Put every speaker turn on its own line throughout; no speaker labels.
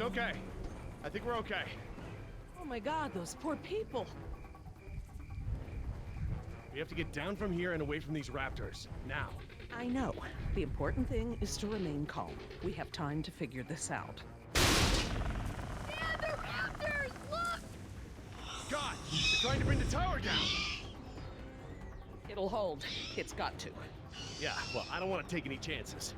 okay. I think we're okay.
Oh my God, those poor people.
We have to get down from here and away from these raptors. Now.
I know. The important thing is to remain calm. We have time to figure this out.
Dad, they're raptors! Look!
God! They're trying to bring the tower down!
It'll hold. It's got to.
Yeah, well, I don't want to take any chances.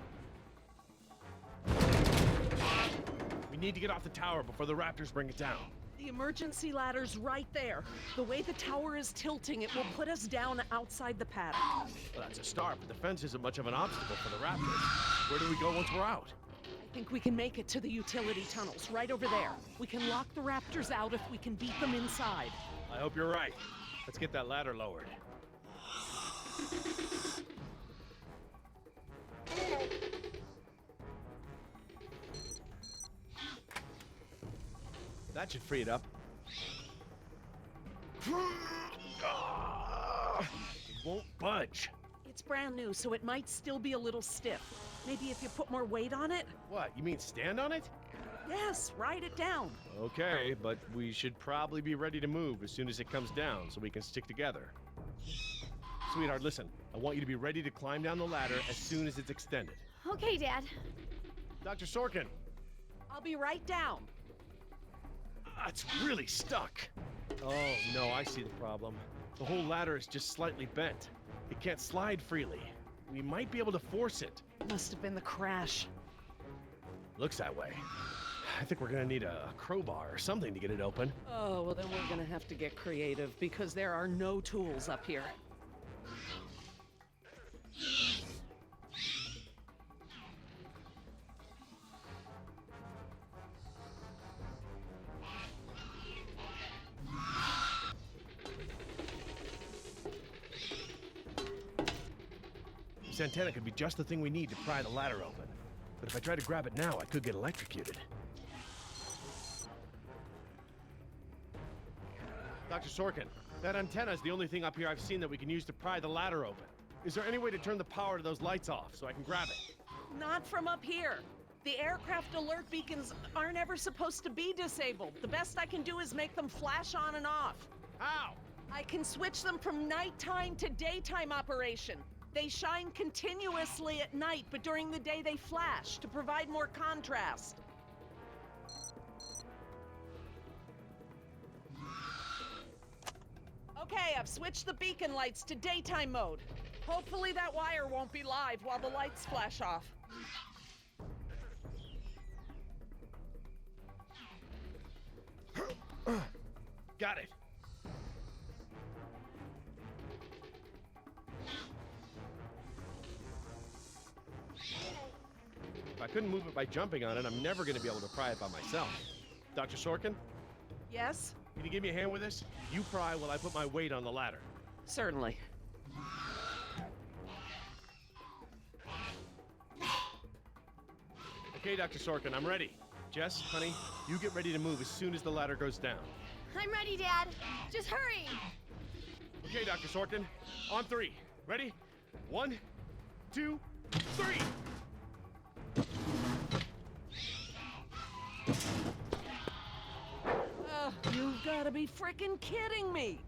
We need to get off the tower before the raptors bring it down.
The emergency ladder's right there. The way the tower is tilting, it will put us down outside the paddock.
Well, that's a start, but the fence isn't much of an obstacle for the raptors. Where do we go once we're out?
I think we can make it to the utility tunnels, right over there. We can lock the raptors out if we can beat them inside.
I hope you're right. Let's get that ladder lowered. That should free it up. It won't budge.
It's brand new, so it might still be a little stiff. Maybe if you put more weight on it?
What, you mean stand on it?
Yes, ride it down.
Okay, but we should probably be ready to move as soon as it comes down so we can stick together. Sweetheart, listen. I want you to be ready to climb down the ladder as soon as it's extended.
Okay, Dad.
Dr. Sorkin!
I'll be right down.
It's really stuck. Oh, no, I see the problem. The whole ladder is just slightly bent. It can't slide freely. We might be able to force it.
Must have been the crash.
Looks that way. I think we're gonna need a crowbar or something to get it open.
Oh, well then we're gonna have to get creative because there are no tools up here.
This antenna could be just the thing we need to pry the ladder open. But if I try to grab it now, I could get electrocuted. Dr. Sorkin, that antenna is the only thing up here I've seen that we can use to pry the ladder open. Is there any way to turn the power to those lights off so I can grab it?
Not from up here. The aircraft alert beacons aren't ever supposed to be disabled. The best I can do is make them flash on and off.
How?
I can switch them from nighttime to daytime operation. They shine continuously at night, but during the day they flash to provide more contrast. Okay, I've switched the beacon lights to daytime mode. Hopefully that wire won't be live while the lights flash off.
Got it. If I couldn't move it by jumping on it, I'm never going to be able to pry it by myself. Dr. Sorkin,
Yes?
can you give me a hand with this? You pry while I put my weight on the ladder.
Certainly.
Okay, Dr. Sorkin, I'm ready. Jess, honey, you get ready to move as soon as the ladder goes down.
I'm ready, Dad. Just hurry.
Okay, Dr. Sorkin, on three. Ready? 1, 2, 3!
You've gotta be frickin' kidding me!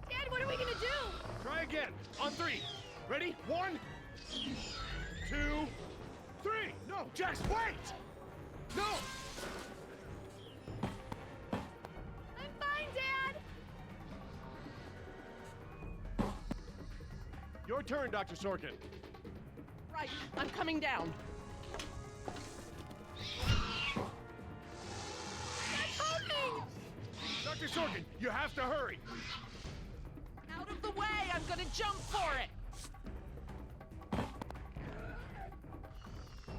Dad, what are we gonna do?
Try again. On 3. Ready? 1, 2, 3. No, Jess, wait! No!
I'm fine, Dad.
Your turn, Dr. Sorkin.
Right, I'm coming down.
Dr. Sorkin, you have to hurry.
Out of the way! I'm gonna jump for it!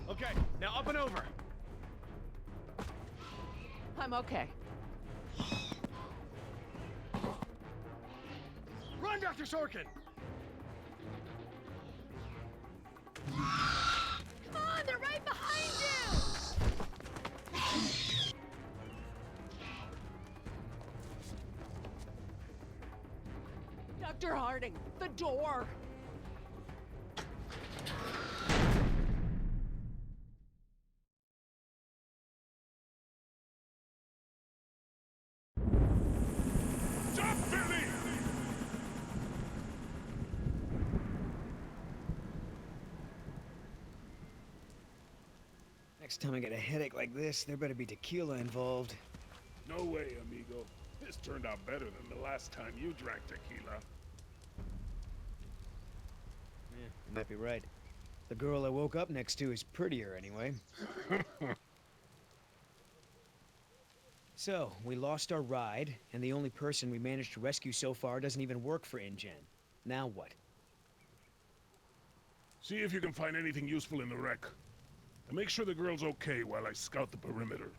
Okay, now up and over.
I'm okay.
Run, Dr. Sorkin!
Come on, they're right behind you!
Dr. Harding, the door!
Next time I get a headache like this, there better be tequila involved.
No way, amigo. This turned out better than the last time you drank tequila.
Yeah, you might be right. The girl I woke up next to is prettier anyway. So, we lost our ride, and the only person we managed to rescue so far doesn't even work for InGen. Now what?
See if you can find anything useful in the wreck. And make sure the girl's okay while I scout the perimeter.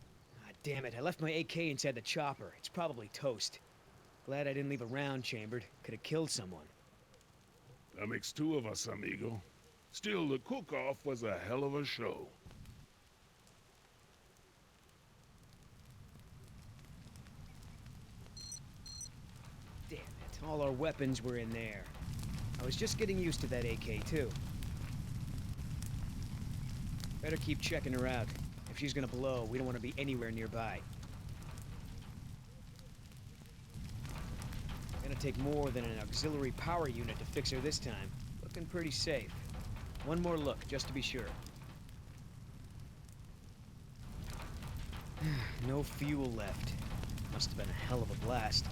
Ah, damn it, I left my AK inside the chopper. It's probably toast. Glad I didn't leave a round chambered. Could have killed someone.
That makes two of us, amigo. Still, the cook-off was a hell of a show.
Damn it, all our weapons were in there. I was just getting used to that AK, too. Better keep checking her out. If she's gonna blow, we don't want to be anywhere nearby. Gonna take more than an auxiliary power unit to fix her this time. Looking pretty safe. One more look, just to be sure. No fuel left. Must have been a hell of a blast.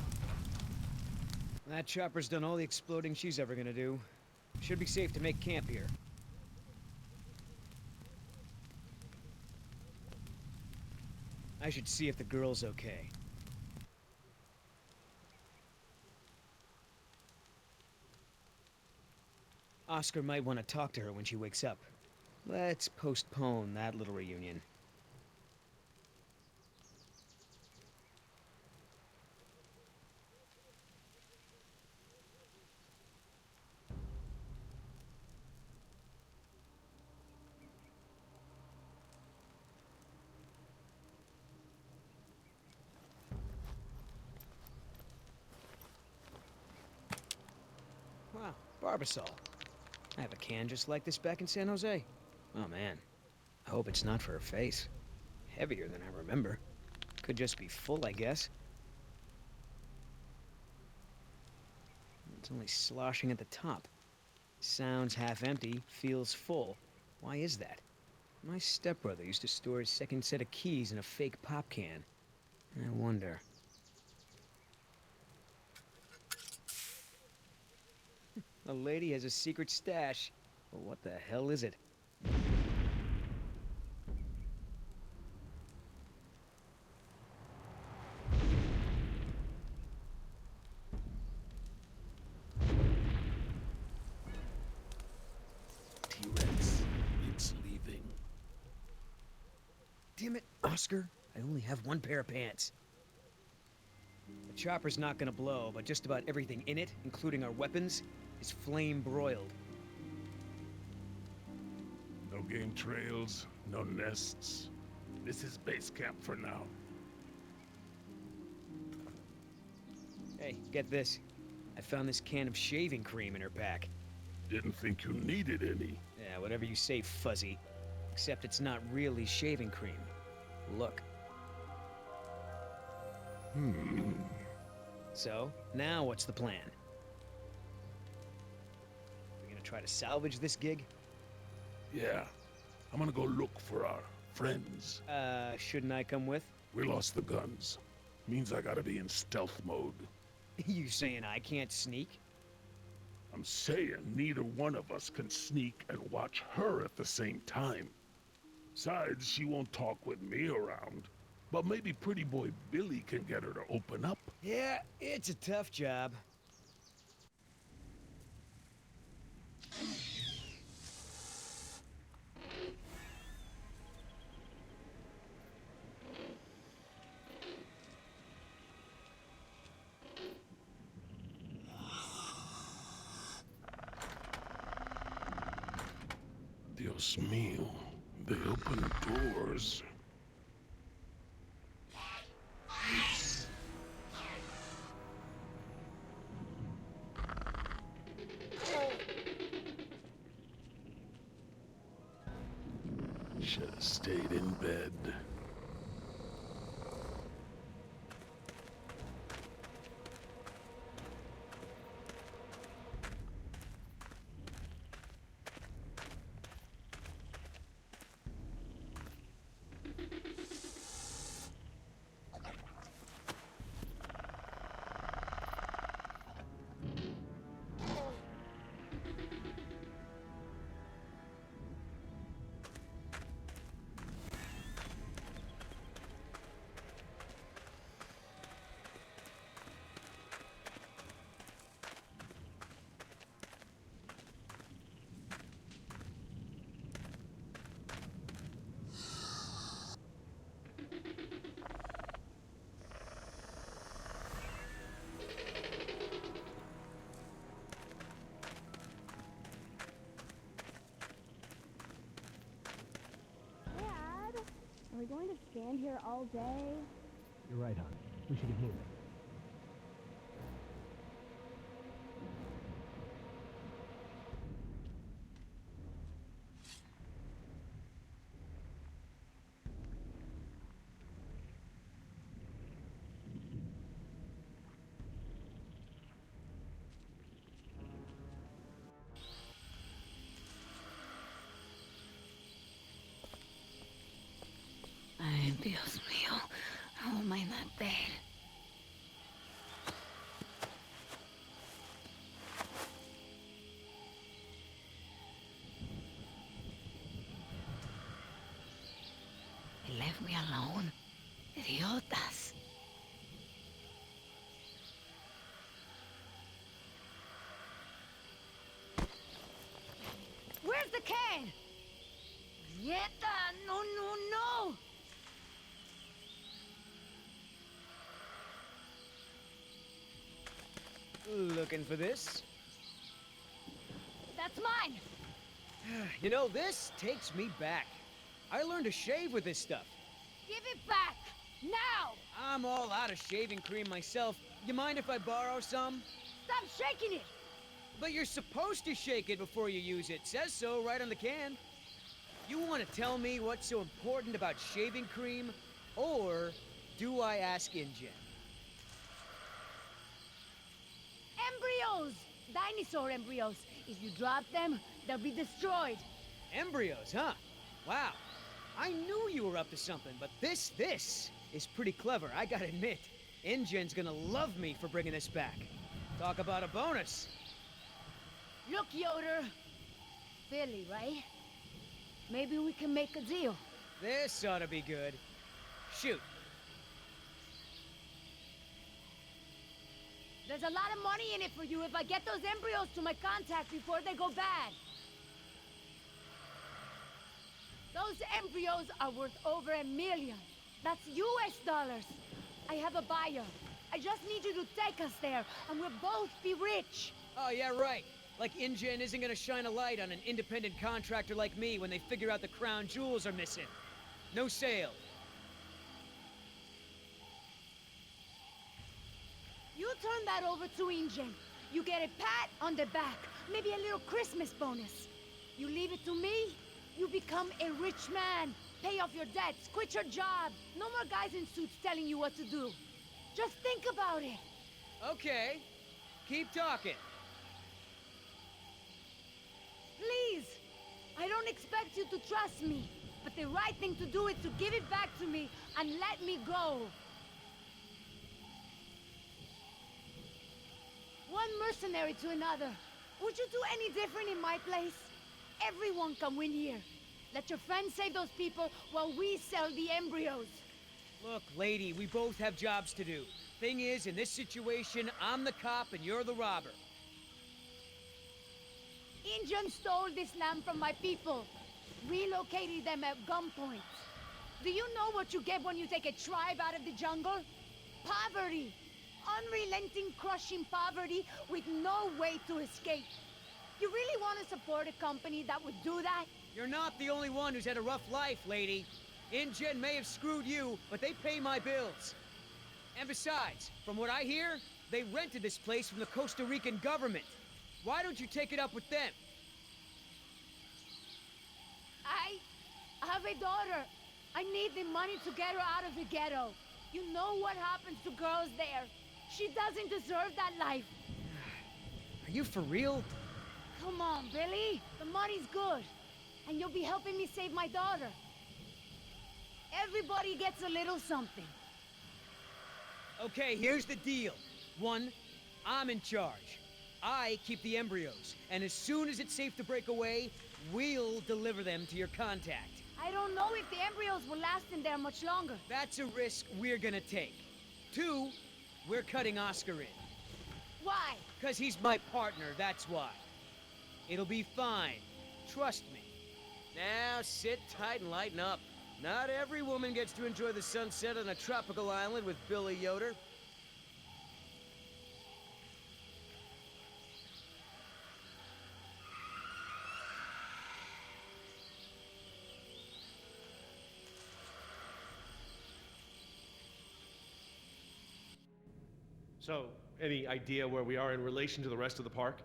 That chopper's done all the exploding she's ever gonna do. Should be safe to make camp here. I should see if the girl's okay. Oscar might want to talk to her when she wakes up. Let's postpone that little reunion. Wow, Barbasol. I have a can just like this back in San Jose. Oh man, I hope it's not for her face. Heavier than I remember. Could just be full, I guess. It's only sloshing at the top. Sounds half empty, feels full. Why is that? My stepbrother used to store his second set of keys in a fake pop can. I wonder. A lady has a secret stash. Well, what the hell is it?
T-Rex, it's leaving.
Damn it, Oscar. I only have one pair of pants. The chopper's not gonna blow, but just about everything in it, including our weapons, is flame broiled.
No game trails, no nests. This is base camp for now.
Hey, get this. I found this can of shaving cream in her pack.
Didn't think you needed any.
Yeah, whatever you say, Fuzzy. Except it's not really shaving cream. Look. So, now what's the plan? We gonna try to salvage this gig?
Yeah, I'm gonna go look for our friends.
Shouldn't I come with?
We lost the guns. Means I gotta be in stealth mode.
You saying I can't sneak?
I'm saying neither one of us can sneak and watch her at the same time. Besides, she won't talk with me around. But maybe pretty boy Billy can get her to open up.
Yeah, it's a tough job.
Dios mío, they open doors. Should have stayed in bed.
we going to stand here all day?
You're right, hon. We should get moving.
Ay, Dios mío. How am I not dead? They left me alone. Idiotas. Where's the can? Nieta, no, no, no!
Looking for this?
That's mine!
You know, this takes me back. I learned to shave with this stuff.
Give it back! Now!
I'm all out of shaving cream myself. You mind if I borrow some?
Stop shaking it!
But you're supposed to shake it before you use it. Says so right on the can. You want to tell me what's so important about shaving cream? Or do I ask InGen?
Embryos! Dinosaur embryos. If you drop them, they'll be destroyed.
Embryos, huh? Wow. I knew you were up to something, but this is pretty clever, I gotta admit. InGen's gonna love me for bringing this back. Talk about a bonus.
Look, Yoder. Billy, right? Maybe we can make a deal.
This ought to be good. Shoot.
There's a lot of money in it for you if I get those embryos to my contact before they go bad. Those embryos are worth over $1 million. That's US dollars. I have a buyer. I just need you to take us there, and we'll both be rich.
Oh, yeah, right. Like InGen isn't gonna shine a light on an independent contractor like me when they figure out the crown jewels are missing. No sale.
You turn that over to InGen. You get a pat on the back, maybe a little Christmas bonus. You leave it to me, you become a rich man. Pay off your debts, quit your job. No more guys in suits telling you what to do. Just think about it.
Okay. Keep talking.
Please. I don't expect you to trust me, but the right thing to do is to give it back to me and let me go. One mercenary to another. Would you do any different in my place? Everyone can win here. Let your friends save those people while we sell the embryos.
Look, lady, we both have jobs to do. Thing is, in this situation, I'm the cop and you're the robber.
InGen stole this land from my people, relocated them at gunpoint. Do you know what you get when you take a tribe out of the jungle? Poverty. Unrelenting, crushing poverty with no way to escape. You really want to support a company that would do that?
You're not the only one who's had a rough life, lady. InGen may have screwed you, but they pay my bills. And besides, from what I hear, they rented this place from the Costa Rican government. Why don't you take it up with them?
I have a daughter. I need the money to get her out of the ghetto. You know what happens to girls there. She doesn't deserve that life.
Are you for real?
Come on, Billy. The money's good. And you'll be helping me save my daughter. Everybody gets a little something.
Okay, here's the deal. 1, I'm in charge. I keep the embryos, and as soon as it's safe to break away, we'll deliver them to your contact.
I don't know if the embryos will last in there much longer.
That's a risk we're gonna take. 2, we're cutting Oscar in.
Why?
'Cause he's my partner, that's why. It'll be fine. Trust me. Now sit tight and lighten up. Not every woman gets to enjoy the sunset on a tropical island with Billy Yoder.
So, any idea where we are in relation to the rest of the park?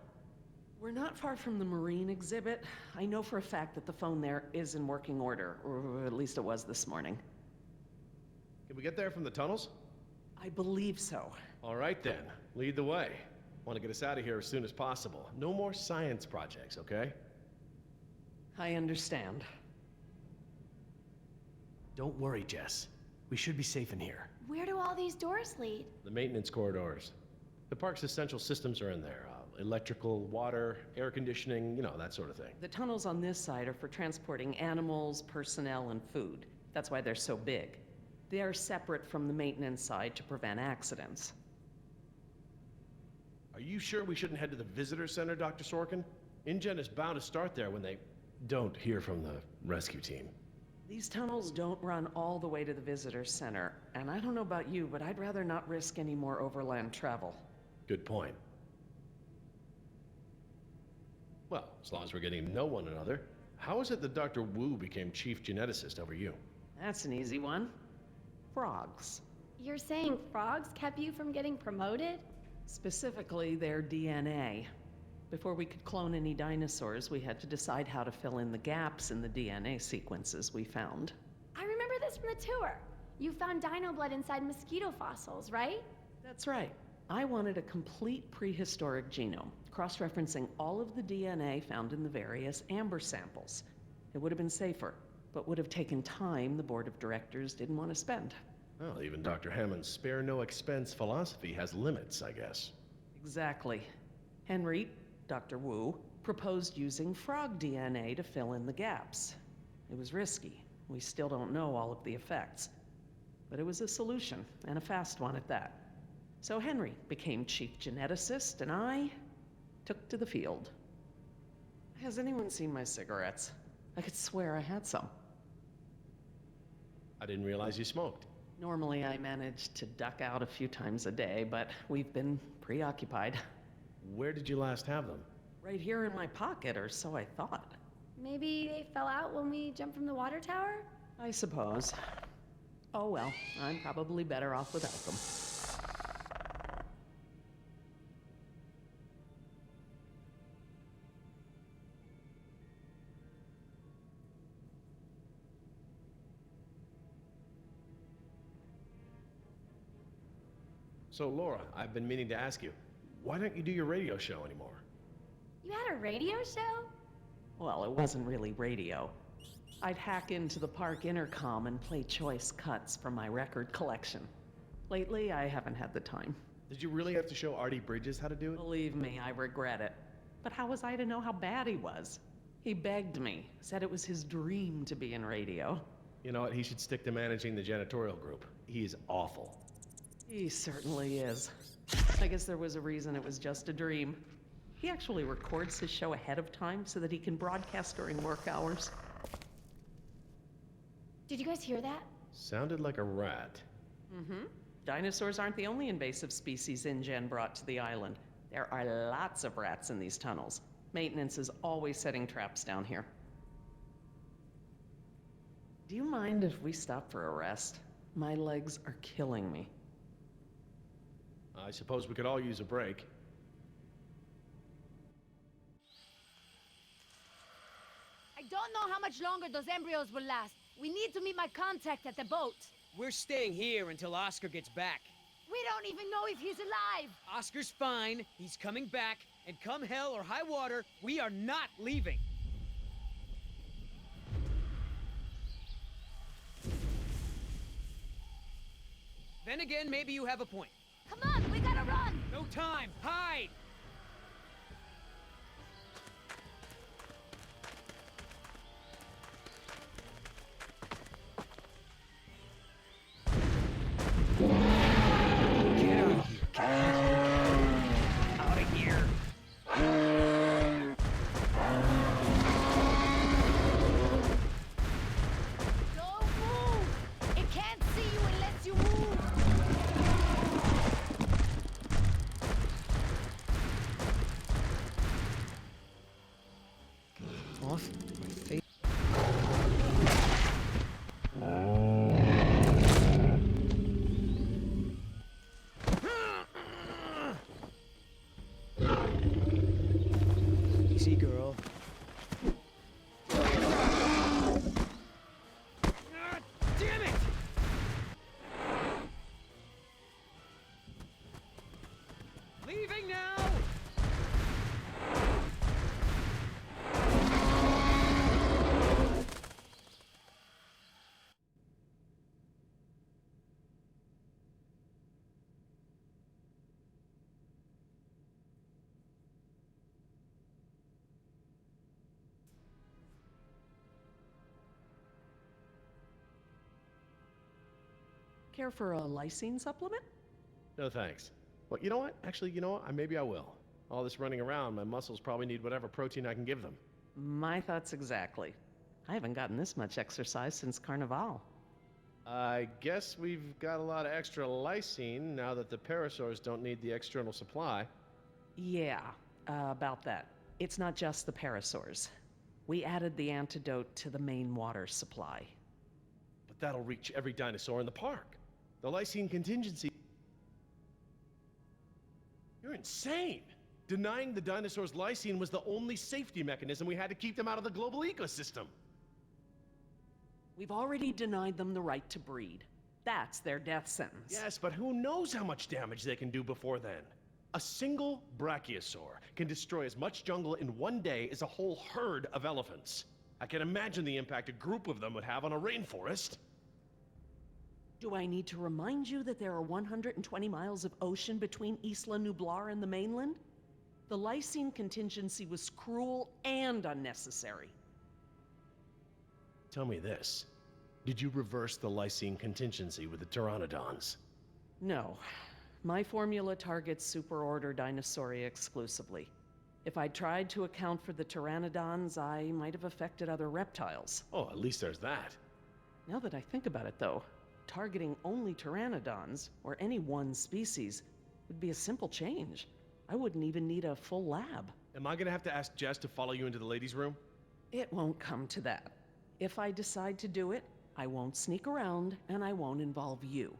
We're not far from the marine exhibit. I know for a fact that the phone there is in working order, or at least it was this morning.
Can we get there from the tunnels?
I believe so.
All right then, lead the way. Want to get us out of here as soon as possible. No more science projects, okay?
I understand.
Don't worry, Jess. We should be safe in here.
Where do all these doors lead?
The maintenance corridors. The park's essential systems are in there. Electrical, water, air conditioning, you know, that sort of thing.
The tunnels on this side are for transporting animals, personnel, and food. That's why they're so big. They are separate from the maintenance side to prevent accidents.
Are you sure we shouldn't head to the visitor center, Dr. Sorkin? InGen is bound to start there when they don't hear from the rescue team.
These tunnels don't run all the way to the visitor center, and I don't know about you, but I'd rather not risk any more overland travel.
Good point. Well, as long as we're getting to know one another, how is it that Dr. Wu became chief geneticist over you?
That's an easy one. Frogs.
You're saying frogs kept you from getting promoted?
Specifically, their DNA. Before we could clone any dinosaurs, we had to decide how to fill in the gaps in the DNA sequences we found.
I remember this from the tour. You found dino blood inside mosquito fossils, right?
That's right. I wanted a complete prehistoric genome, cross-referencing all of the DNA found in the various amber samples. It would have been safer, but would have taken time the board of directors didn't want to spend.
Well, even Dr. Hammond's spare no expense philosophy has limits, I guess.
Exactly. Henry, Dr. Wu, proposed using frog DNA to fill in the gaps. It was risky. We still don't know all of the effects. But it was a solution, and a fast one at that. So Henry became chief geneticist, and I took to the field. Has anyone seen my cigarettes? I could swear I had some.
I didn't realize you smoked.
Normally I manage to duck out a few times a day, but we've been preoccupied.
Where did you last have them?
Right here in my pocket, or so I thought.
Maybe they fell out when we jumped from the water tower?
I suppose. Oh well, I'm probably better off without them.
So, Laura, I've been meaning to ask you, why don't you do your radio show anymore?
You had a radio show?
Well, it wasn't really radio. I'd hack into the park intercom and play choice cuts from my record collection. Lately, I haven't had the time.
Did you really have to show Artie Bridges how to do it?
Believe me, I regret it. But how was I to know how bad he was? He begged me, said it was his dream to be in radio.
You know what, he should stick to managing the janitorial group. He is awful.
He certainly is. I guess there was a reason it was just a dream. He actually records his show ahead of time so that he can broadcast during work hours.
Did you guys hear that?
Sounded like a rat.
Mm-hmm. Dinosaurs aren't the only invasive species InGen brought to the island. There are lots of rats in these tunnels. Maintenance is always setting traps down here. Do you mind if we stop for a rest? My legs are killing me.
I suppose we could all use a break.
I don't know how much longer those embryos will last. We need to meet my contact at the boat.
We're staying here until Oscar gets back.
We don't even know if he's alive.
Oscar's fine, he's coming back, and come hell or high water, we are not leaving. Then again, maybe you have a point.
Come on, we gotta run.
No time, hide! Out of here.
Don't move. It can't see you unless you move.
Off my face.
Care for a lysine supplement?
No thanks. Well, you know what? Actually, you know what? Maybe I will. All this running around, my muscles probably need whatever protein I can give them.
My thoughts exactly. I haven't gotten this much exercise since Carnival.
I guess we've got a lot of extra lysine now that the parasaurs don't need the external supply.
Yeah, about that. It's not just the parasaurs. We added the antidote to the main water supply.
But that'll reach every dinosaur in the park. The lysine contingency... You're insane! Denying the dinosaurs lysine was the only safety mechanism we had to keep them out of the global ecosystem.
We've already denied them the right to breed. That's their death sentence.
Yes, but who knows how much damage they can do before then? A single brachiosaur can destroy as much jungle in one day as a whole herd of elephants. I can imagine the impact a group of them would have on a rainforest.
Do I need to remind you that there are 120 miles of ocean between Isla Nublar and the mainland? The lysine contingency was cruel and unnecessary.
Tell me this. Did you reverse the lysine contingency with the pteranodons?
No. My formula targets superorder Dinosauria exclusively. If I'd tried to account for the pteranodons, I might have affected other reptiles.
Oh, at least there's that.
Now that I think about it, though, targeting only pteranodons, or any one species, would be a simple change. I wouldn't even need a full lab.
Am I gonna have to ask Jess to follow you into the ladies' room?
It won't come to that. If I decide to do it, I won't sneak around, and I won't involve you.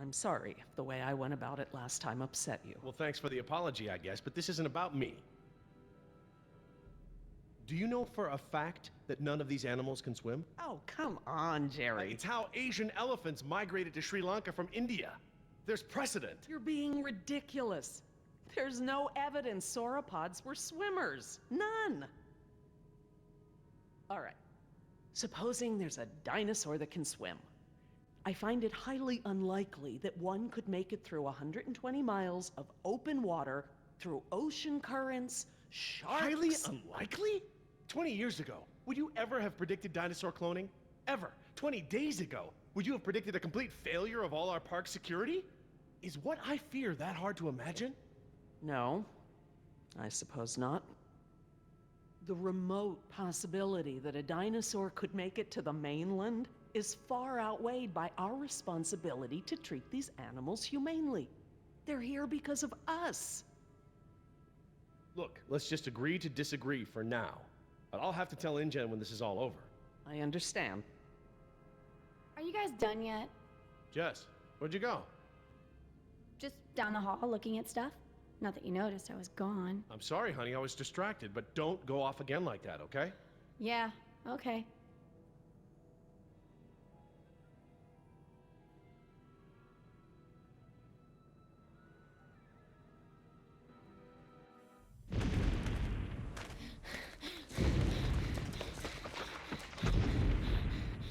I'm sorry if the way I went about it last time upset you.
Well, thanks for the apology, I guess, but this isn't about me. Do you know for a fact that none of these animals can swim?
Oh, come on, Jerry.
It's how Asian elephants migrated to Sri Lanka from India. There's precedent.
You're being ridiculous. There's no evidence sauropods were swimmers. None. All right. Supposing there's a dinosaur that can swim. I find it highly unlikely that one could make it through 120 miles of open water, through ocean currents, sharks...
Highly unlikely? 20 years ago, would you ever have predicted dinosaur cloning? Ever? 20 days ago, would you have predicted a complete failure of all our park security? Is what I fear that hard to imagine?
No, I suppose not. The remote possibility that a dinosaur could make it to the mainland is far outweighed by our responsibility to treat these animals humanely. They're here because of us.
Look, let's just agree to disagree for now. But I'll have to tell InGen when this is all over.
I understand.
Are you guys done yet?
Jess, where'd you go?
Just down the hall looking at stuff? Not that you noticed I was gone.
I'm sorry, honey, I was distracted, but don't go off again like that, okay?
Yeah, okay.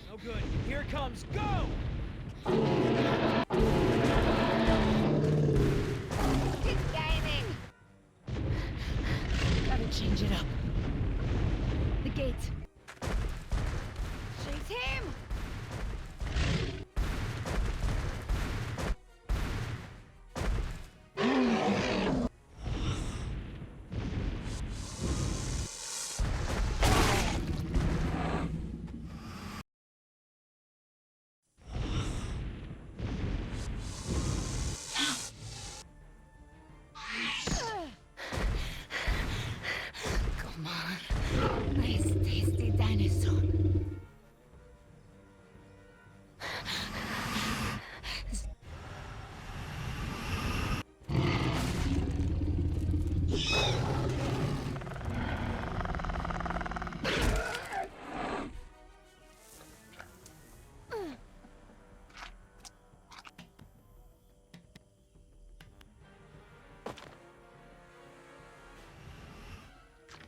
No good. Here it comes. Go!
It's gaining! Gotta change it up. The gate. Chase him! Come on. Nice, tasty dinosaur.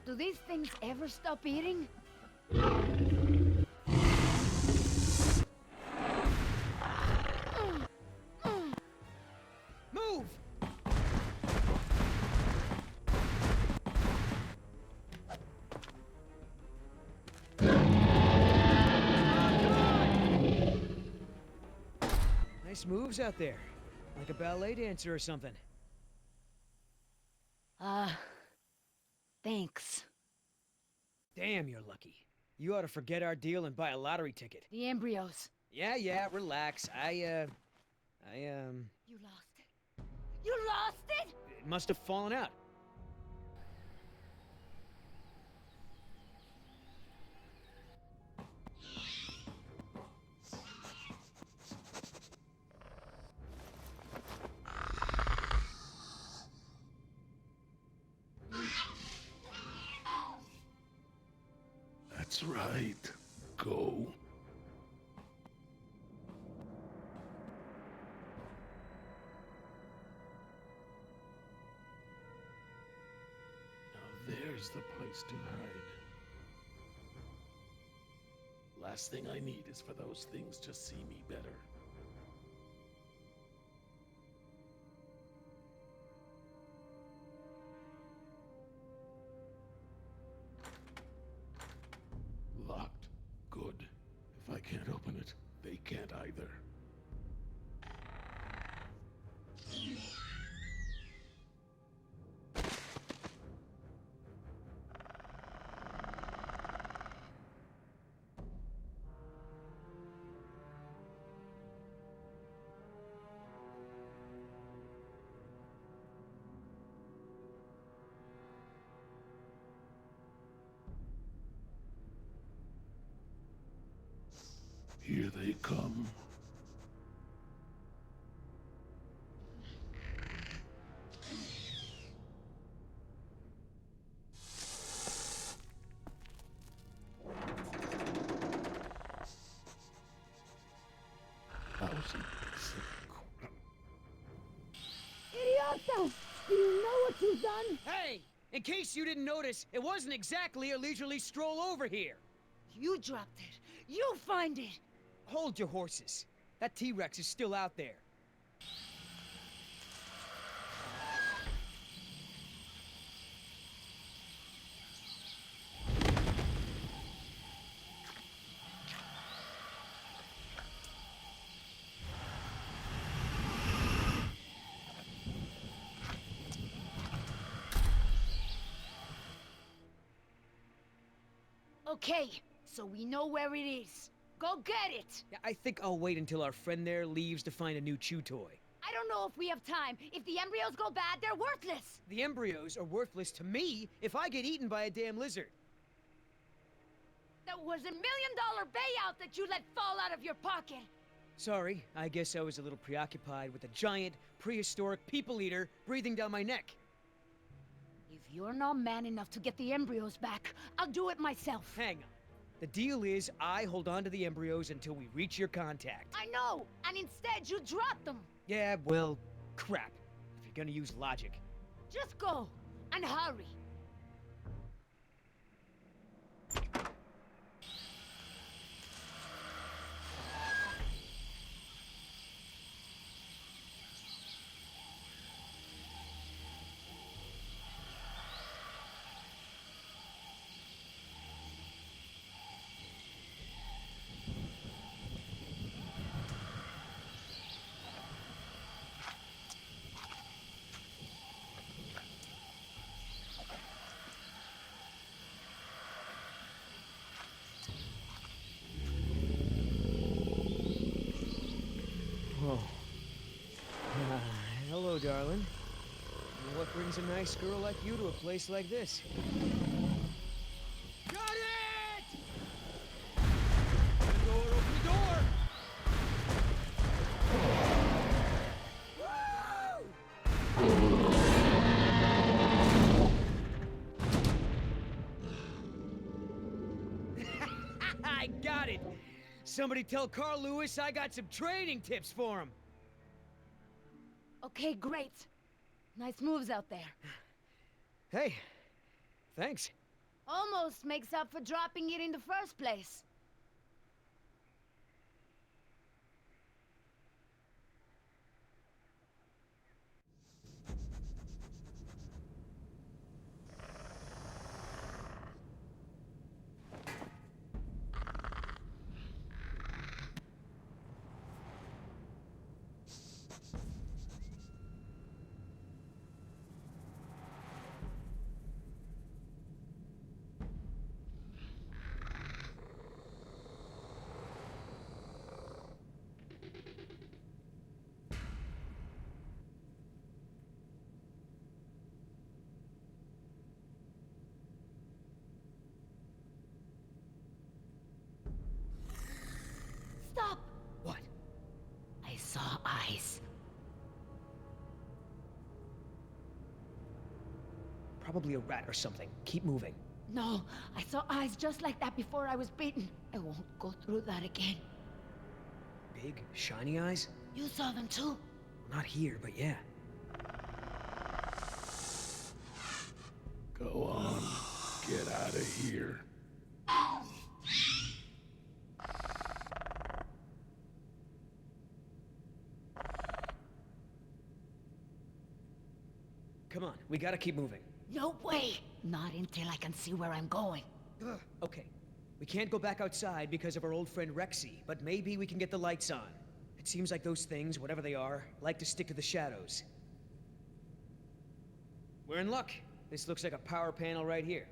Do these things ever stop eating?
Move! Nice Nice moves out there. Like a ballet dancer or something.
Thanks.
Damn, you're lucky. You ought to forget our deal and buy a lottery ticket.
The embryos.
Yeah, relax.
You lost it. You lost it?
It must have fallen out.
That's right. Go. Now there's the place to hide. Last thing I need is for those things to see me better. Locked. Good. If I can't open it, they can't either. Here they come.
Idiota! Do you know what you've done?
Hey! In case you didn't notice, it wasn't exactly a leisurely stroll over here.
You dropped it. You find it.
Hold your horses. That T-Rex is still out there.
Okay, so we know where it is. Go get it!
Yeah, I think I'll wait until our friend there leaves to find a new chew toy.
I don't know if we have time. If the embryos go bad, they're worthless!
The embryos are worthless to me if I get eaten by a damn lizard.
That was $1 million payout that you let fall out of your pocket!
Sorry, I guess I was a little preoccupied with a giant, prehistoric people eater breathing down my neck.
If you're not man enough to get the embryos back, I'll do it myself.
Hang on. The deal is I hold on to the embryos until we reach your contact.
I know, and instead you drop them.
Yeah, well, crap. If you're gonna use logic.
Just go, and hurry.
Whoa. Hello, darling. What brings a nice girl like you to a place like this? Got it! Open the door, open the door! I got it! Somebody tell Carl Lewis I got some training tips for him!
Okay, great. Nice moves out there.
Hey, thanks.
Almost makes up for dropping it in the first place. saw eyes.
Probably a rat or something. Keep moving.
No, I saw eyes just like that before I was bitten. I won't go through that again.
Big, shiny eyes?
You saw them too?
Not here, but yeah.
Go on. Get out of here.
Come on, we gotta keep moving.
No way! Not until I can see where I'm going.
Okay, we can't go back outside because of our old friend Rexy, but maybe we can get the lights on. It seems like those things, whatever they are, like to stick to the shadows. We're in luck. This looks like a power panel right here.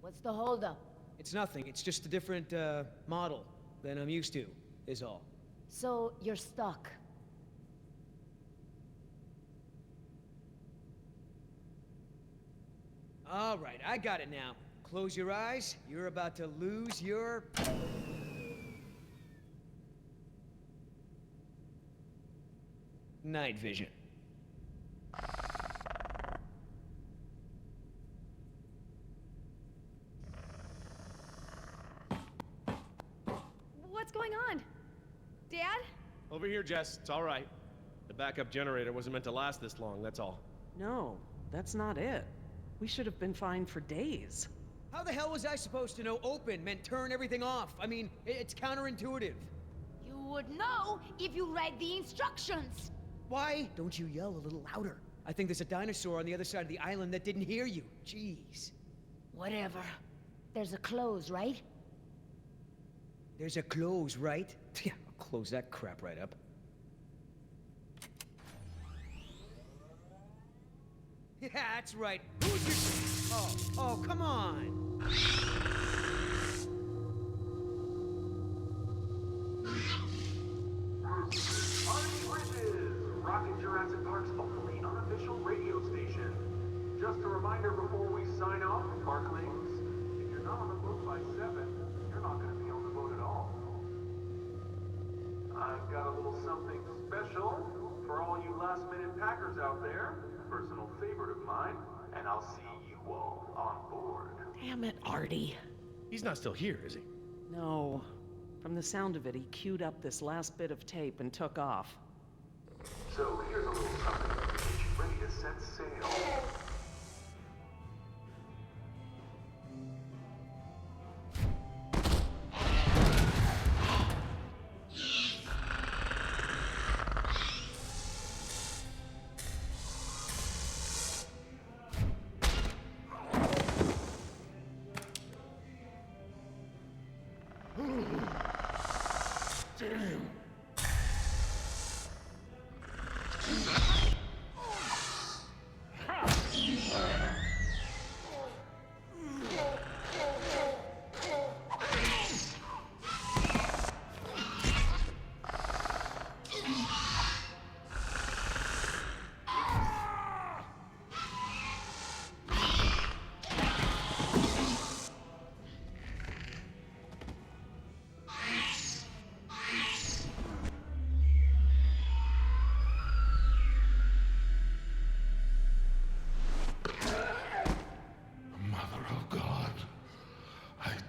What's the holdup?
It's nothing. It's just a different, model than I'm used to, is all.
So, you're stuck.
All right, I got it now. Close your eyes. You're about to lose your... night vision.
What's going on? Dad?
Over here, Jess. It's all right. The backup generator wasn't meant to last this long, that's all.
No, that's not it. We should have been fine for days.
How the hell was I supposed to know open meant turn everything off? I mean, it's counterintuitive.
You would know if you read the instructions.
Why don't you yell a little louder? I think there's a dinosaur on the other side of the island that didn't hear you. Jeez.
Whatever. There's a close, right?
There's a close, right? Yeah, I'll close that crap right up. Yeah, that's right. Who's your... Oh, come on.
Rocket Jurassic Park's only unofficial radio station. Just a reminder before we sign off, Parklings, if you're not on the boat by 7, you're not going to be on the boat at all. I've got a little something special for all you last-minute packers out there. Personal favorite of mine, and I'll see you all on board.
Damn it, Artie.
He's not still here, is he?
No. From the sound of it, he queued up this last bit of tape and took off.
So here's a little something to get you ready to set sail.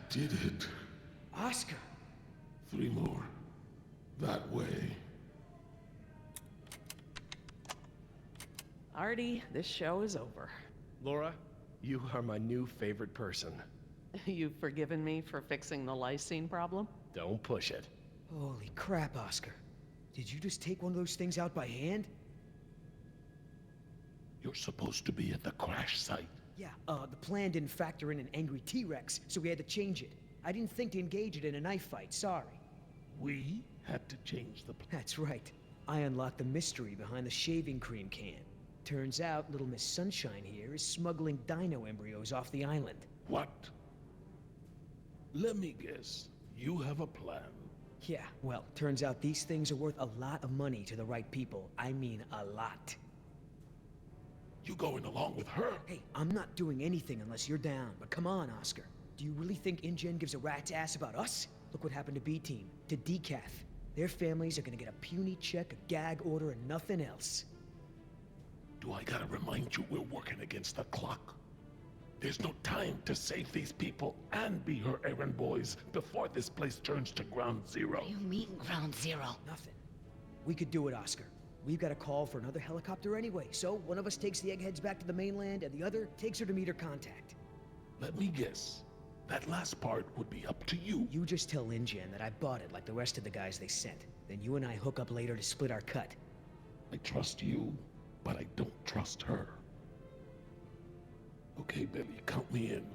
Did it.
Oscar.
3 more. That way.
Artie, this show is over.
Laura, you are my new favorite person.
You've forgiven me for fixing the lysine problem?
Don't push it.
Holy crap, Oscar. Did you just take one of those things out by hand?
You're supposed to be at the crash site.
Yeah, the plan didn't factor in an angry T-Rex, so we had to change it. I didn't think to engage it in a knife fight, sorry.
We had to change the plan.
That's right. I unlocked the mystery behind the shaving cream can. Turns out little Miss Sunshine here is smuggling dino embryos off the island.
What? Let me guess. You have a plan.
Yeah, well, turns out these things are worth a lot of money to the right people. I mean, a lot.
You going along with her?
Hey, I'm not doing anything unless you're down, but come on, Oscar. Do you really think InGen gives a rat's ass about us? Look what happened to B-Team, to Decaf. Their families are gonna get a puny check, a gag order, and nothing else.
Do I gotta remind you we're working against the clock? There's no time to save these people and be her errand boys before this place turns to ground zero.
You mean ground zero?
Nothing. We could do it, Oscar. We've got a call for another helicopter anyway, so one of us takes the eggheads back to the mainland, and the other takes her to meet her contact.
Let me guess. That last part would be up to you.
You just tell InGen that I bought it like the rest of the guys they sent. Then you and I hook up later to split our cut.
I trust you, but I don't trust her. Okay, Billy, count me in.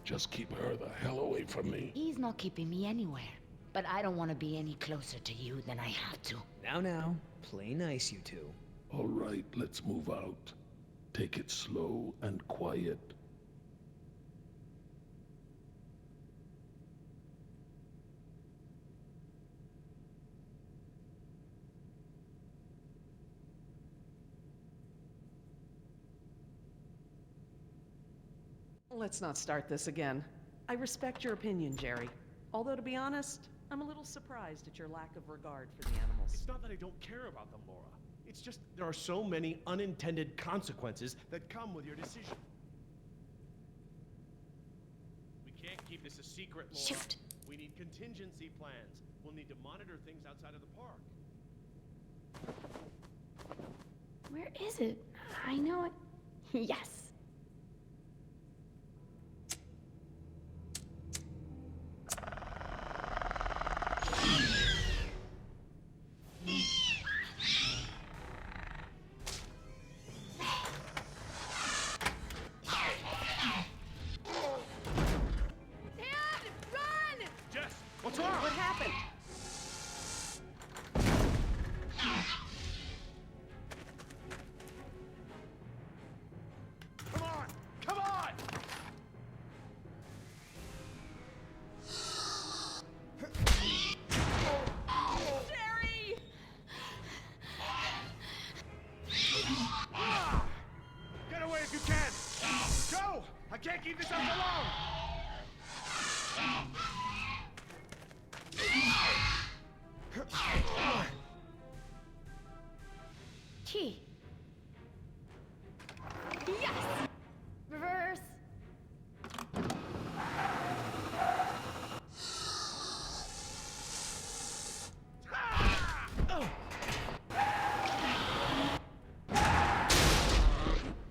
Just keep her the hell away from me.
He's not keeping me anywhere. But I don't want to be any closer to you than I have to.
Now, play nice, you two.
All right, let's move out. Take it slow and quiet.
Let's not start this again. I respect your opinion, Jerry. Although, to be honest, I'm a little surprised at your lack of regard for the animals.
It's not that I don't care about them, Laura. It's just there are so many unintended consequences that come with your decision. We can't keep this a secret, Laura.
Shoot.
We need contingency plans. We'll need to monitor things outside of the park.
Where is it? I know it. Yes.
What's wrong?
What happened?
Come on! Come on!
Jerry!
Get away if you can! Go! I can't keep this up for long!
Key. Yes! Reverse.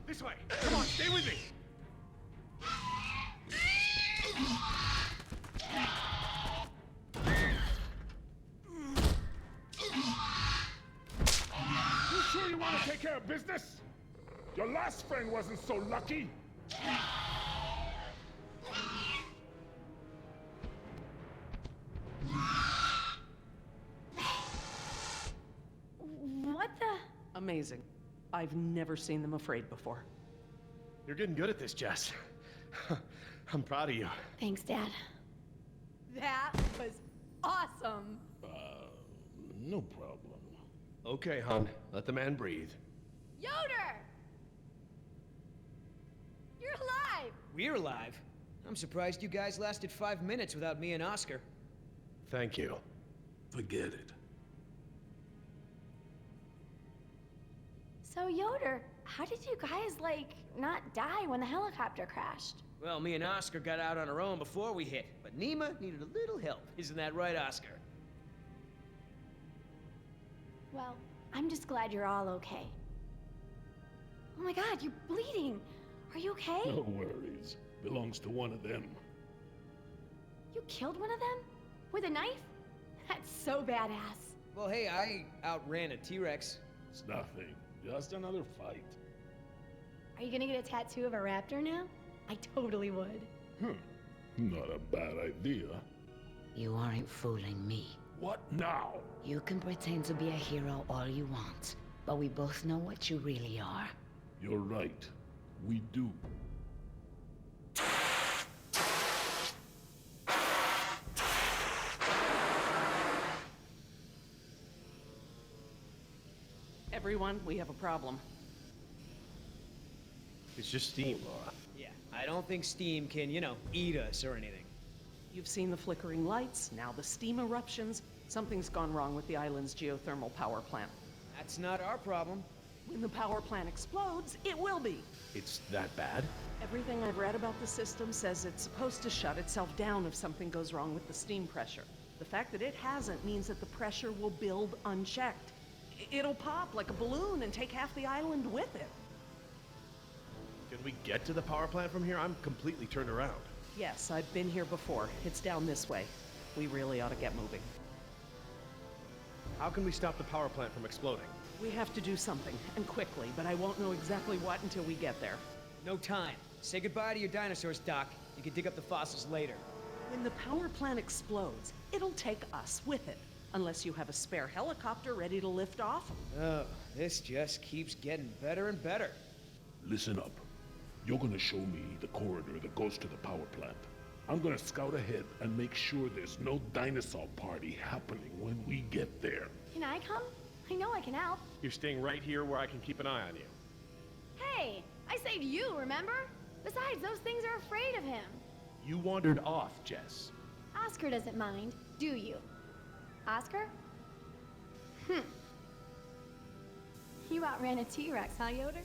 This way! Come on, stay with me!
You sure you want to take care of business? Your last friend wasn't so lucky.
What the?
Amazing. I've never seen them afraid before.
You're getting good at this, Jess. I'm proud of you.
Thanks, Dad. That was awesome.
No problem.
Okay, hon. Let the man breathe.
Yoder! You're alive!
We're alive. I'm surprised you guys lasted 5 minutes without me and Oscar.
Thank you.
Forget it.
So, Yoder, how did you guys, not die when the helicopter crashed?
Well, me and Oscar got out on our own before we hit, but Nima needed a little help. Isn't that right, Oscar?
Well, I'm just glad you're all okay. Oh my god, you're bleeding! Are you okay?
No worries. Belongs to one of them.
You killed one of them? With a knife? That's so badass.
Well, hey, I outran a T-Rex.
It's nothing. Just another fight.
Are you gonna get a tattoo of a raptor now? I totally would.
Not a bad idea.
You aren't fooling me.
What now?
You can pretend to be a hero all you want, but we both know what you really are.
You're right. We do.
Everyone, we have a problem.
It's just steam, Laura.
Yeah, I don't think steam can, eat us or anything.
You've seen the flickering lights, now the steam eruptions. Something's gone wrong with the island's geothermal power plant.
That's not our problem.
When the power plant explodes, it will be.
It's that bad?
Everything I've read about the system says it's supposed to shut itself down if something goes wrong with the steam pressure. The fact that it hasn't means that the pressure will build unchecked. It'll pop like a balloon and take half the island with it.
Can we get to the power plant from here? I'm completely turned around.
Yes, I've been here before. It's down this way. We really ought to get moving.
How can we stop the power plant from exploding?
We have to do something, and quickly, but I won't know exactly what until we get there.
No time. Say goodbye to your dinosaurs, Doc. You can dig up the fossils later.
When the power plant explodes, it'll take us with it. Unless you have a spare helicopter ready to lift off.
Oh, this just keeps getting better and better.
Listen up. You're gonna show me the corridor that goes to the power plant. I'm gonna scout ahead and make sure there's no dinosaur party happening when we get there.
Can I come? I know I can help.
You're staying right here where I can keep an eye on you.
Hey, I saved you, remember? Besides, those things are afraid of him.
You wandered off, Jess.
Oscar doesn't mind, do you? Oscar? You outran a T-Rex, huh, Yoder?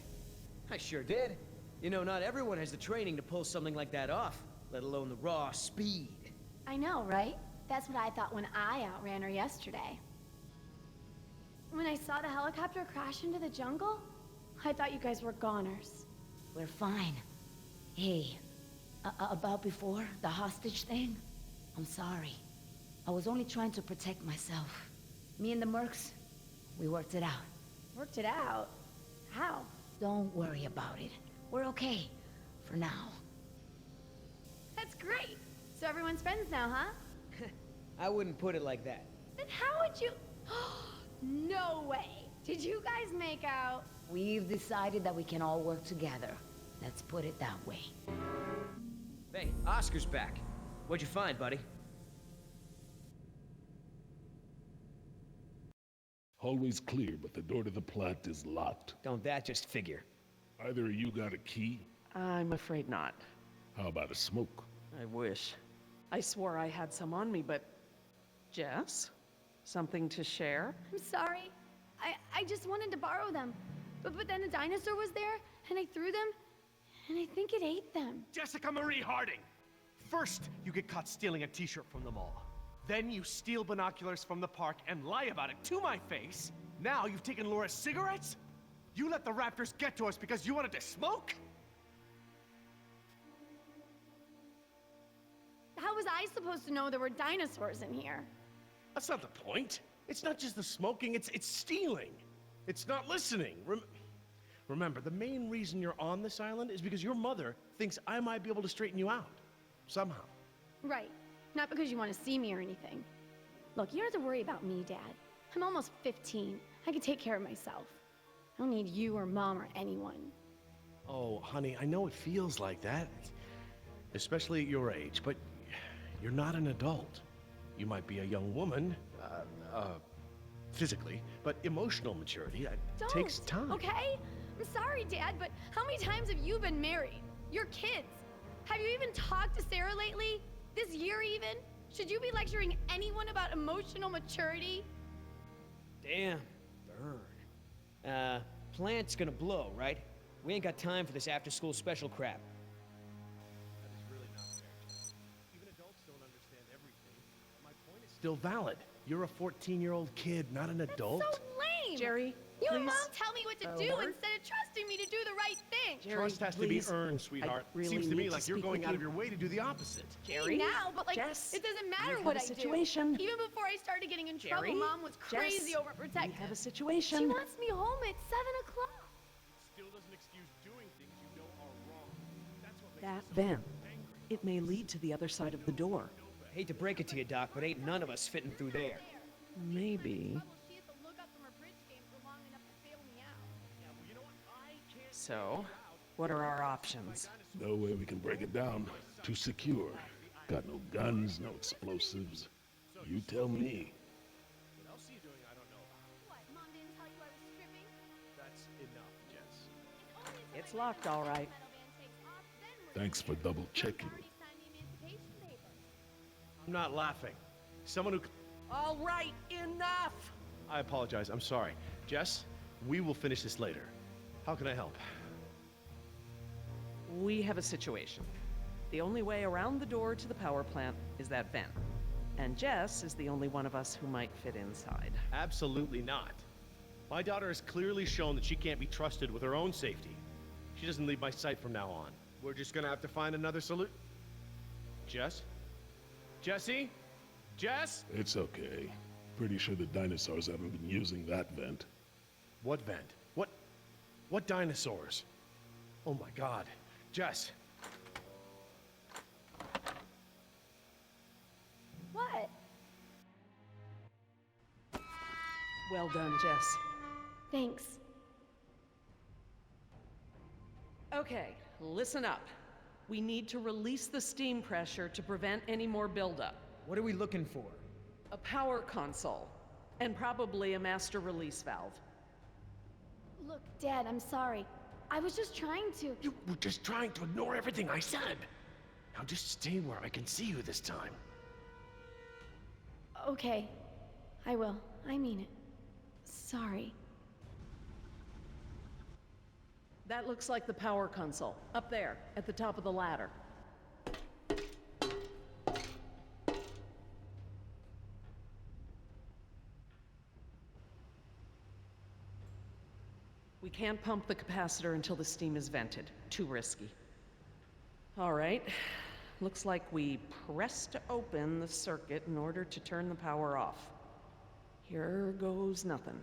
I sure did. Not everyone has the training to pull something like that off, let alone the raw speed.
I know, right? That's what I thought when I outran her yesterday. When I saw the helicopter crash into the jungle, I thought you guys were goners.
We're fine. Hey, about before, the hostage thing? I'm sorry. I was only trying to protect myself. Me and the mercs, we worked it out.
Worked it out? How?
Don't worry about it. We're okay. For now.
That's great. So everyone's friends now, huh?
I wouldn't put it like that.
Then how would you... No way! Did you guys make out?
We've decided that we can all work together. Let's put it that way.
Hey, Oscar's back. What'd you find, buddy?
Hallway's clear, but the door to the plant is locked.
Don't that just figure?
Either of you got a key?
I'm afraid not.
How about a smoke?
I wish. I swore I had some on me, but... Jess? Something to share?
I'm sorry. I just wanted to borrow them. But then a dinosaur was there, and I threw them, and I think it ate them.
Jessica Marie Harding! First, you get caught stealing a t-shirt from the mall. Then you steal binoculars from the park and lie about it to my face. Now you've taken Laura's cigarettes? You let the raptors get to us because you wanted to smoke?
How was I supposed to know there were dinosaurs in here?
That's not the point. It's not just the smoking, it's stealing. It's not listening. Remember, the main reason you're on this island is because your mother thinks I might be able to straighten you out. Somehow.
Right. Not because you want to see me or anything. Look, you don't have to worry about me, Dad. I'm almost 15. I can take care of myself. I don't need you or Mom or anyone.
Oh, honey, I know it feels like that. Especially at your age, but you're not an adult. You might be a young woman, physically, but emotional maturity, takes time.
Okay? I'm sorry, Dad, but how many times have you been married? Your kids. Have you even talked to Sarah lately? This year even? Should you be lecturing anyone about emotional maturity?
Damn. Burn. Plant's gonna blow, right? We ain't got time for this after-school special crap.
That is really not fair, Jess. Even adults don't understand everything. My point is still valid. You're a 14-year-old kid, not an adult.
That's so lame!
Jerry,
You and
please.
Mom tell me what to do
Lord.
instead of trusting me to do the right thing.
Jerry,
Trust has to be
please.
earned, sweetheart.
I really
Seems to me
need
like you're
speak
going
with
out
you.
of your way to do the opposite.
Jerry,
Now, but
Jess,
it doesn't
we
matter
have
what
a
I
situation.
do. Even before I started getting in
Jerry,
trouble, Mom was crazy
Jess,
overprotective.
we have a situation.
She wants me home at 7 o'clock.
Still doesn't excuse doing things you know are wrong. That's what makes
That
me so
vent.
angry.
It may lead to the other side of the door.
Hate to break it to you, Doc, but ain't none of us fitting through there.
Maybe.
She has to look up from her bridge game for long enough to bail me out.
So, what are our options?
No way we can break it down. Too secure. Got no guns, no explosives. You tell me.
What else are you doing I don't know about?
What, Mom didn't tell you I was stripping?
It's locked, all right.
Thanks for double checking.
I'm not laughing. Someone who...
All right, enough!
I apologize, I'm sorry. Jess, we will finish this later. How can I help?
We have a situation. The only way around the door to the power plant is that vent. And Jess is the only one of us who might fit inside.
Absolutely not. My daughter has clearly shown that she can't be trusted with her own safety. She doesn't leave my sight from now on. We're just gonna have to find another solution. Jess? Jessie? Jess?
It's okay. Pretty sure the dinosaurs haven't been using that vent.
What vent? What dinosaurs? Oh my God. Jess.
What?
Well done, Jess.
Thanks.
Okay, listen up. We need to release the steam pressure to prevent any more buildup.
What are we looking for?
A power console, and probably a master release valve.
Look, Dad, I'm sorry. I was just trying to...
You were just trying to ignore everything I said. Now just stay where I can see you this time.
Okay. I will. I mean it. Sorry.
That looks like the power console, up there, at the top of the ladder. We can't pump the capacitor until the steam is vented. Too risky. All right. Looks like we pressed open the circuit in order to turn the power off. Here goes nothing.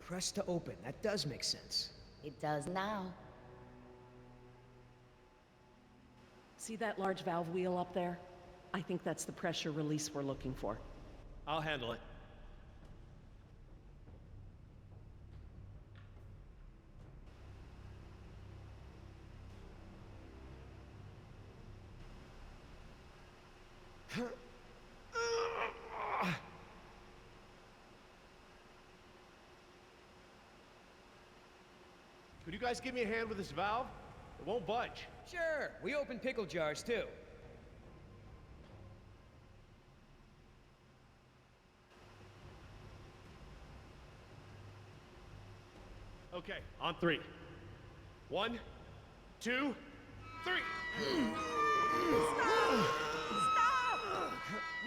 Press to open. That does make sense.
It does now.
See that large valve wheel up there? I think that's the pressure release we're looking for.
I'll handle it. Could you guys give me a hand with this valve? It won't budge.
Sure, we open pickle jars too.
Okay, on three. 1, 2, 3.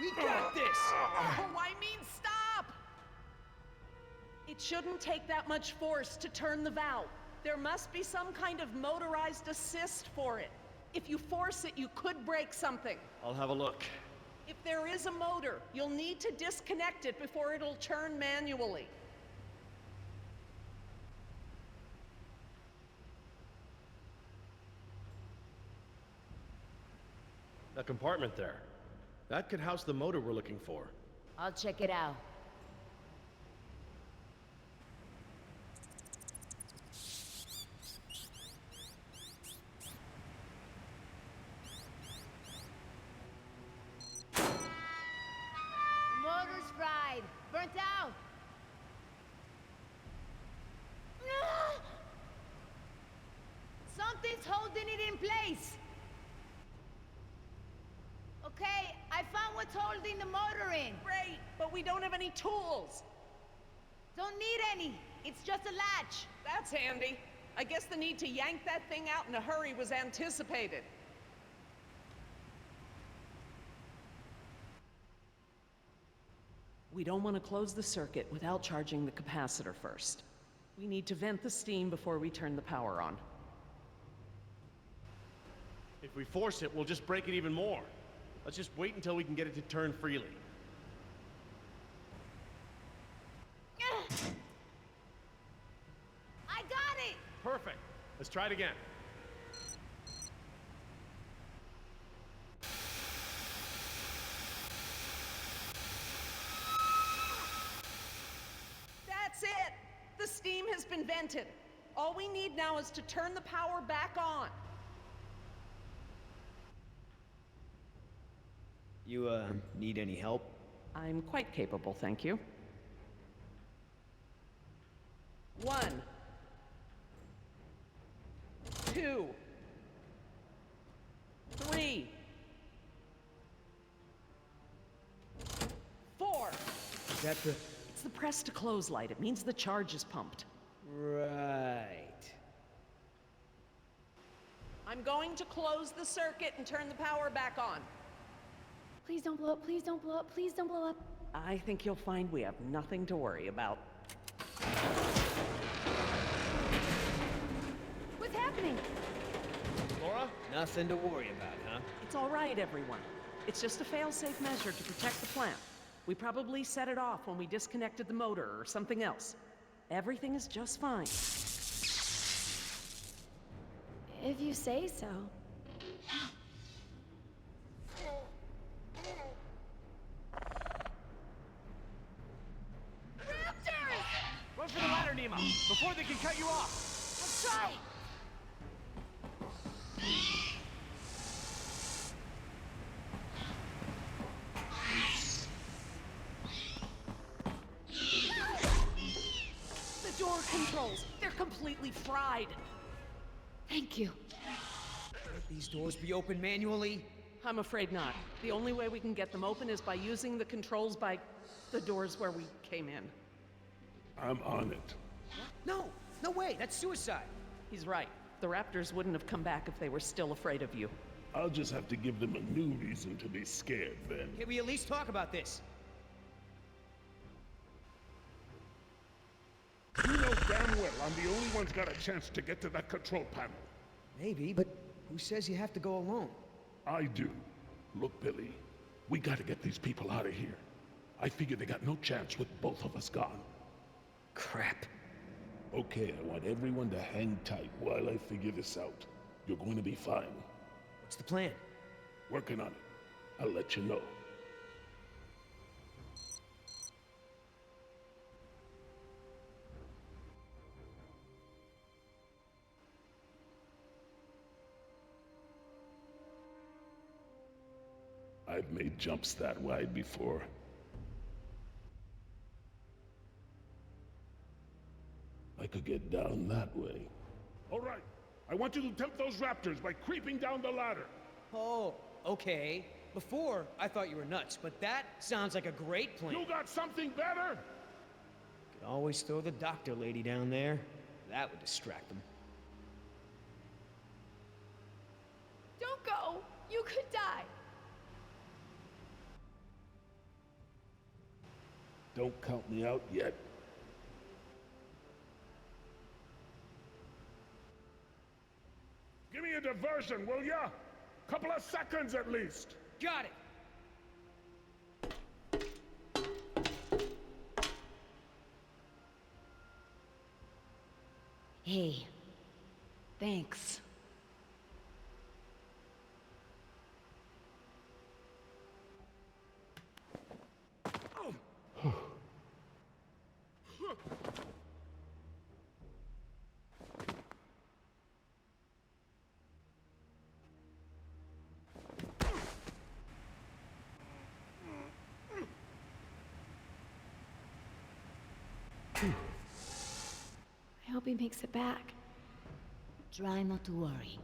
We got this! Oh, I mean, stop! It shouldn't take that much force to turn the valve. There must be some kind of motorized assist for it. If you force it, you could break something.
I'll have a look.
If there is a motor, you'll need to disconnect it before it'll turn manually.
That compartment there. That could house the motor we're looking for.
I'll check it out.
Motor's fried. Burnt out. Something's holding it in place. Okay, I found what's holding the motor in.
Great, but we don't have any tools.
Don't need any. It's just a latch.
That's handy. I guess the need to yank that thing out in a hurry was anticipated. We don't want to close the circuit without charging the capacitor first. We need to vent the steam before we turn the power on.
If we force it, we'll just break it even more. Let's just wait until we can get it to turn freely.
I got it!
Perfect. Let's try it again.
That's it! The steam has been vented. All we need now is to turn the power back on.
You, need any help?
I'm quite capable, thank you. 1,
that the...
It's the press to close light. It means the charge is pumped.
Right.
I'm going to close the circuit and turn the power back on.
Please don't blow up, please don't blow up, please don't blow up.
I think you'll find we have nothing to worry about.
What's happening?
Laura?
Nothing to worry about, huh?
It's all right, everyone. It's just a fail-safe measure to protect the plant. We probably set it off when we disconnected the motor or something else. Everything is just fine.
If you say so. Raptors!
Run for the ladder, Nemo, before they can cut you off.
Let's try.
The door controls, they're completely fried.
Thank you.
Can't these doors be opened manually?
I'm afraid not. The only way we can get them open is by using the controls by the doors where we came in.
I'm on it.
No, no way, that's suicide.
He's right. The Raptors wouldn't have come back if they were still afraid of you.
I'll just have to give them a new reason to be scared then.
Can we at least talk about this?
You know damn well I'm the only one's got a chance to get to that control panel.
Maybe, but who says you have to go alone?
I do. Look, Billy, we gotta get these people out of here. I figure they got no chance with both of us gone.
Crap.
Okay, I want everyone to hang tight while I figure this out. You're going to be fine.
What's the plan?
Working on it. I'll let you know. I've made jumps that wide before. I could get down that way. All right. I want you to tempt those raptors by creeping down the ladder.
Oh, okay. Before, I thought you were nuts, but that sounds like a great plan.
You got something better?
Could always throw the doctor lady down there. That would distract them.
Don't go. You could die.
Don't count me out yet. Give me a diversion, will ya? Couple of seconds at least.
Got it!
Hey, thanks.
I hope he makes it back.
Try not to worry.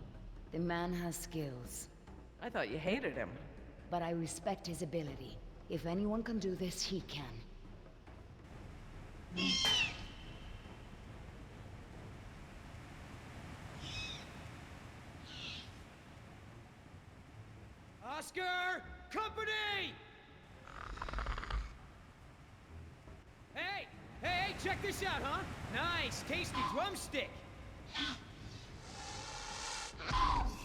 The man has skills,
I thought you hated him.
but I respect his ability. If anyone can do this, he can.
Oscar! Company! Hey! Hey, check this out, huh? Nice, tasty drumstick!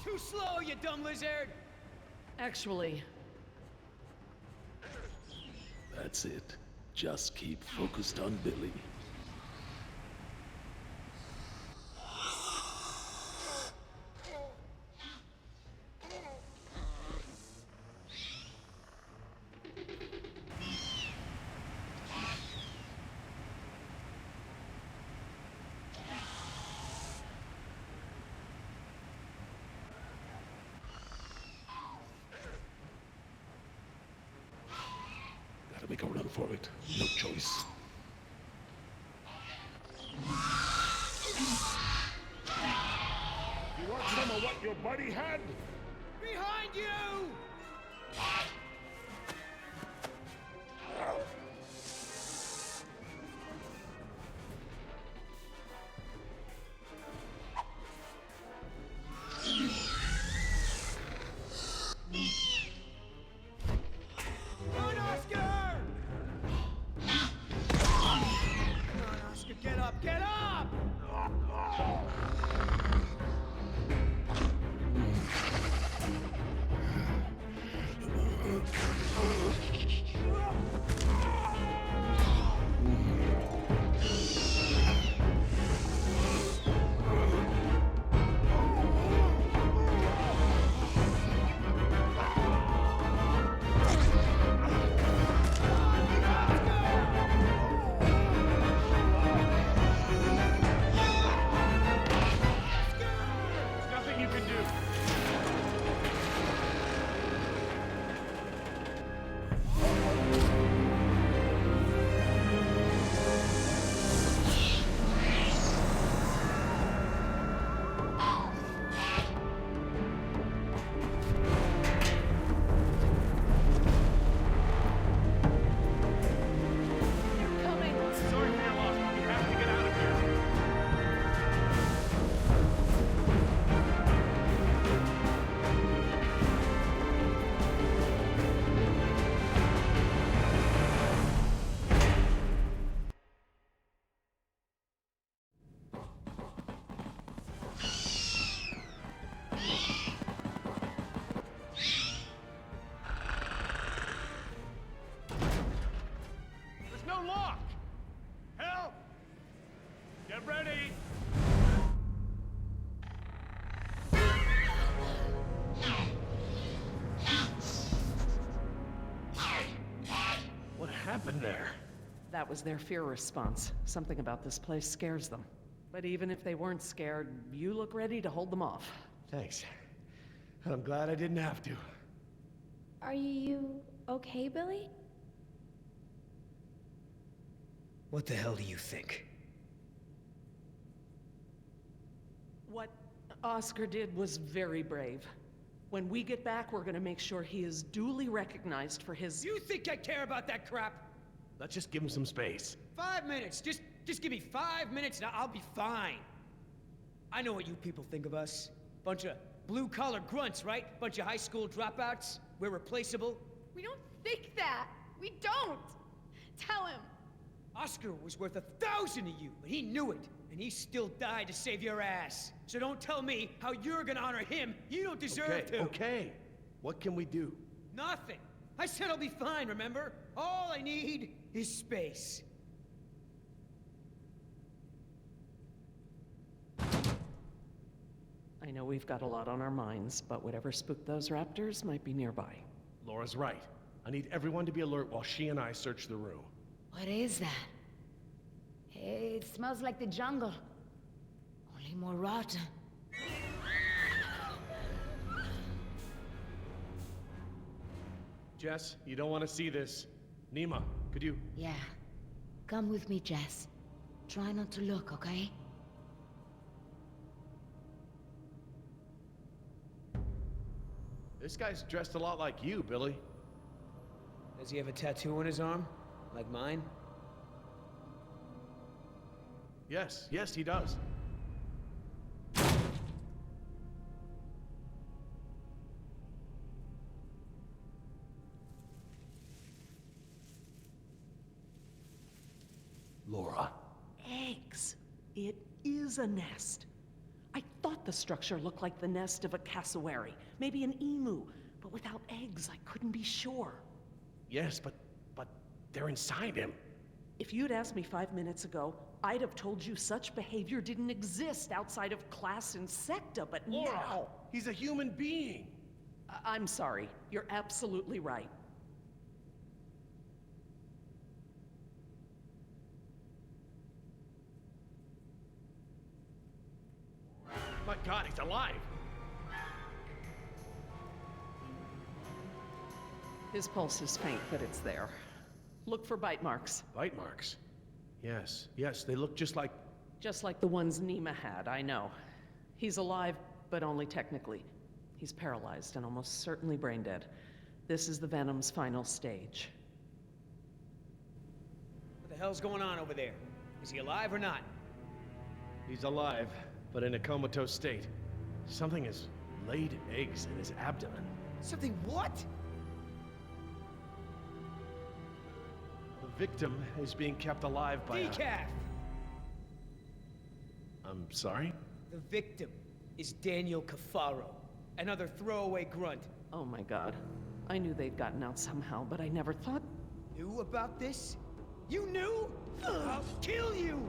Too slow, you dumb lizard!
Actually,
That's it. Just keep focused on Billy. Gotta make a run for it. No choice. You want some of what your buddy had?
Behind you!
happened there?
That was their fear response. Something about this place scares them. But even if they weren't scared, you look ready to hold them off.
Thanks. I'm glad I didn't have to.
Are you okay, Billy?
What the hell do you think?
What Oscar did was very brave. When we get back, we're gonna make sure he is duly recognized for his...
You think I care about that crap?
Let's just give him some space.
5 minutes. Just give me 5 minutes and I'll be fine. I know what you people think of us. Bunch of blue-collar grunts, right? Bunch of high school dropouts. We're replaceable.
We don't think that. We don't. Tell him.
Oscar was worth 1,000 of you, and he knew it. And he still died to save your ass. So don't tell me how you're gonna honor him. You don't deserve to.
Okay. What can we do?
Nothing. I said I'll be fine, remember? All I need is space.
I know we've got a lot on our minds, but whatever spooked those raptors might be nearby.
Laura's right. I need everyone to be alert while she and I search the room.
What is that? It smells like the jungle. Only more rotten.
Jess, you don't want to see this. Nima, could you...
Yeah. Come with me, Jess. Try not to look, okay?
This guy's dressed a lot like you, Billy.
Does he have a tattoo on his arm? Like mine?
Yes, he does. Laura.
Eggs. It is a nest. I thought the structure looked like the nest of a cassowary, maybe an emu, but without eggs, I couldn't be sure.
Yes, but they're inside him.
If you'd asked me 5 minutes ago, I'd have told you such behavior didn't exist outside of class Insecta, but
Laura,
now...
he's a human being.
I'm sorry. You're absolutely right.
My God, he's alive.
His pulse is faint, but it's there. Look for bite marks.
Bite marks? Yes, they look just like...
Just like the ones Nima had, I know. He's alive, but only technically. He's paralyzed and almost certainly brain dead. This is the Venom's final stage.
What the hell's going on over there? Is he alive or not?
He's alive, but in a comatose state. Something has laid eggs in his abdomen.
Something what?
The victim is being kept alive by
Decaf!
I'm sorry?
The victim is Daniel Cafaro, another throwaway grunt.
Oh my God. I knew they'd gotten out somehow, but I never thought...
Knew about this? You knew? I'll kill you!